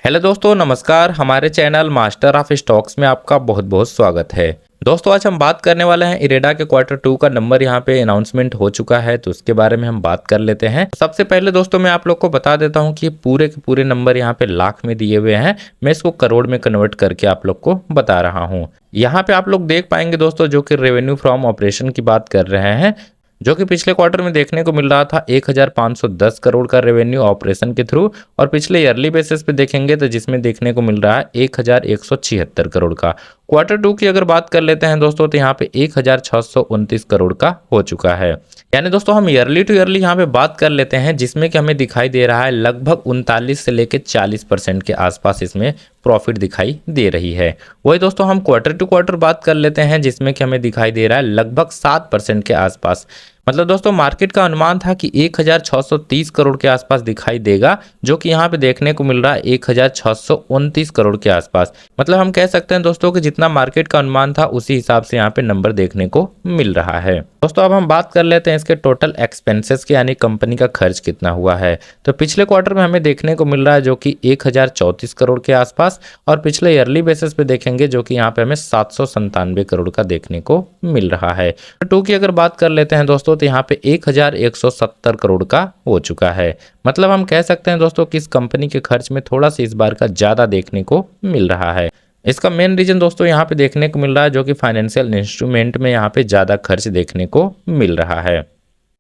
Hello दोस्तों, नमस्कार। हमारे चैनल मास्टर ऑफ स्टॉक्स में आपका बहुत बहुत स्वागत है। दोस्तों आज हम बात करने वाले हैं इरेडा के क्वार्टर 2 का नंबर यहाँ पे अनाउंसमेंट हो चुका है, तो उसके बारे में हम बात कर लेते हैं। सबसे पहले दोस्तों मैं आप लोग को बता देता हूँ कि पूरे के पूरे नंबर यहाँ पे लाख में दिए हुए हैं। मैं इसको करोड़ में कन्वर्ट करके आप लोग को बता रहा हूँ। यहाँ पे आप लोग देख पाएंगे दोस्तों, जो कि रेवेन्यू फ्रॉम ऑपरेशन की बात कर रहे हैं, जो कि पिछले क्वार्टर में देखने को मिल रहा था 1510 करोड़ का रेवेन्यू ऑपरेशन के थ्रू, और पिछले ईयरली बेसिस पे देखेंगे तो जिसमें देखने को मिल रहा है 1176 करोड़ का। क्वार्टर 2 की अगर बात कर लेते हैं दोस्तों, तो यहाँ पे 1629 करोड़ का हो चुका है। यानी दोस्तों हम ईयरली टू ईयरली यहाँ पे बात कर लेते हैं, जिसमें कि हमें दिखाई दे रहा है लगभग 39 से लेकर 40% के आसपास इसमें प्रॉफिट दिखाई दे रही है। वही दोस्तों हम क्वार्टर टू क्वार्टर बात कर लेते हैं, जिसमें कि हमें दिखाई दे रहा है लगभग 7% के आसपास। मतलब दोस्तों मार्केट का अनुमान था कि 1630 करोड़ के आसपास दिखाई देगा, जो कि यहाँ पे देखने को मिल रहा है 1629 करोड़ के आसपास। मतलब हम कह सकते हैं दोस्तों कि जितना मार्केट का अनुमान था उसी हिसाब से यहाँ पे नंबर देखने को मिल रहा है। दोस्तों अब हम बात कर लेते हैं इसके टोटल एक्सपेंसेस के, यानी कंपनी का खर्च कितना हुआ है। तो पिछले क्वार्टर में हमें देखने को मिल रहा है जो कि 1034 करोड़ के आसपास, और पिछले ईयरली बेसिस पे देखेंगे जो कि यहाँ पे हमें 797 करोड़ का देखने को मिल रहा है। 2 की अगर बात कर लेते हैं दोस्तों, तो यहाँ पे 1170 करोड़ का हो चुका है। मतलब हम कह सकते हैं दोस्तों कि इस कंपनी के खर्च में थोड़ा सा इस बार का ज्यादा देखने को मिल रहा है। इसका मेन रीजन दोस्तों यहाँ पे देखने को मिल रहा है जो कि फाइनेंशियल इंस्ट्रूमेंट में यहाँ पे ज्यादा खर्च देखने को मिल रहा है।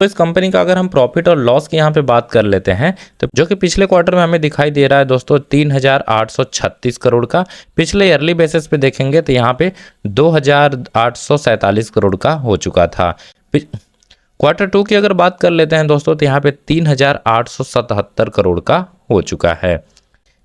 तो इस कंपनी का अगर हम प्रॉफिट और लॉस की यहाँ पे बात कर लेते हैं, तो जो कि पिछले क्वार्टर में हमें दिखाई दे रहा है दोस्तों 3836 करोड़ का। पिछले ईयरली बेसिस पे देखेंगे तो यहाँ पे 2847 करोड़ का हो चुका था। क्वार्टर 2 की अगर बात कर लेते हैं दोस्तों, तो यहाँ पे 3877 करोड़ का हो चुका है।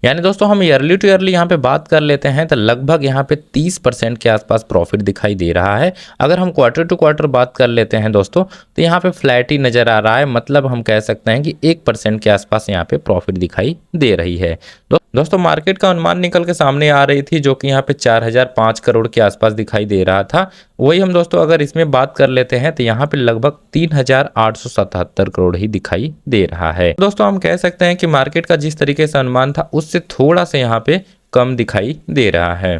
यानी दोस्तों हम ईयरली टू ईयरली यहाँ पे बात कर लेते हैं तो लगभग यहाँ पे 30% के आसपास प्रॉफिट दिखाई दे रहा है। अगर हम क्वार्टर टू क्वार्टर बात कर लेते हैं दोस्तों, तो यहाँ पे फ्लैट ही नज़र आ रहा है। मतलब हम कह सकते हैं कि 1% के आसपास यहाँ पे प्रॉफिट दिखाई दे रही है। दोस्तों मार्केट का अनुमान निकल के सामने आ रही थी, जो कि यहाँ पे 4005 करोड़ के आसपास दिखाई दे रहा था। वही हम दोस्तों अगर इसमें बात कर लेते हैं तो यहाँ पे लगभग 3877 करोड़ ही दिखाई दे रहा है। दोस्तों हम कह सकते हैं कि मार्केट का जिस तरीके से अनुमान था उससे थोड़ा सा यहाँ पे कम दिखाई दे रहा है।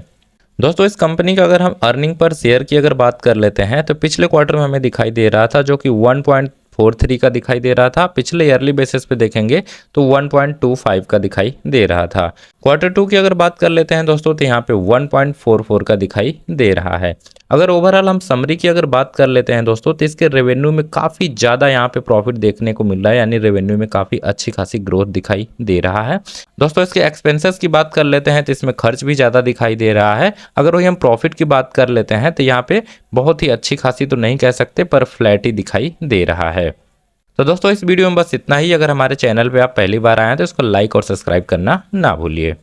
दोस्तों इस कंपनी का अगर हम अर्निंग पर शेयर की अगर बात कर लेते हैं, तो पिछले क्वार्टर में हमें दिखाई दे रहा था जो कि 1.43 का दिखाई दे रहा था। पिछले ईयरली बेसिस पे देखेंगे तो 1.25 का दिखाई दे रहा था। क्वार्टर 2 की अगर बात कर लेते हैं दोस्तों, तो यहाँ पे 1.44 का दिखाई दे रहा है। अगर ओवरऑल हम समरी की अगर बात कर लेते हैं दोस्तों, तो इसके रेवेन्यू में काफ़ी ज़्यादा यहाँ पे प्रॉफिट देखने को मिल रहा है, यानी रेवेन्यू में काफ़ी अच्छी खासी ग्रोथ दिखाई दे रहा है। दोस्तों इसके एक्सपेंसेस की बात कर लेते हैं तो इसमें खर्च भी ज़्यादा दिखाई दे रहा है। अगर वही हम प्रॉफिट की बात कर लेते हैं तो यहाँ पे बहुत ही अच्छी खासी तो नहीं कह सकते, पर फ्लैट ही दिखाई दे रहा है। तो दोस्तों इस वीडियो में बस इतना ही। अगर हमारे चैनल पे आप पहली बार आए हैं तो इसको लाइक और सब्सक्राइब करना ना भूलिए।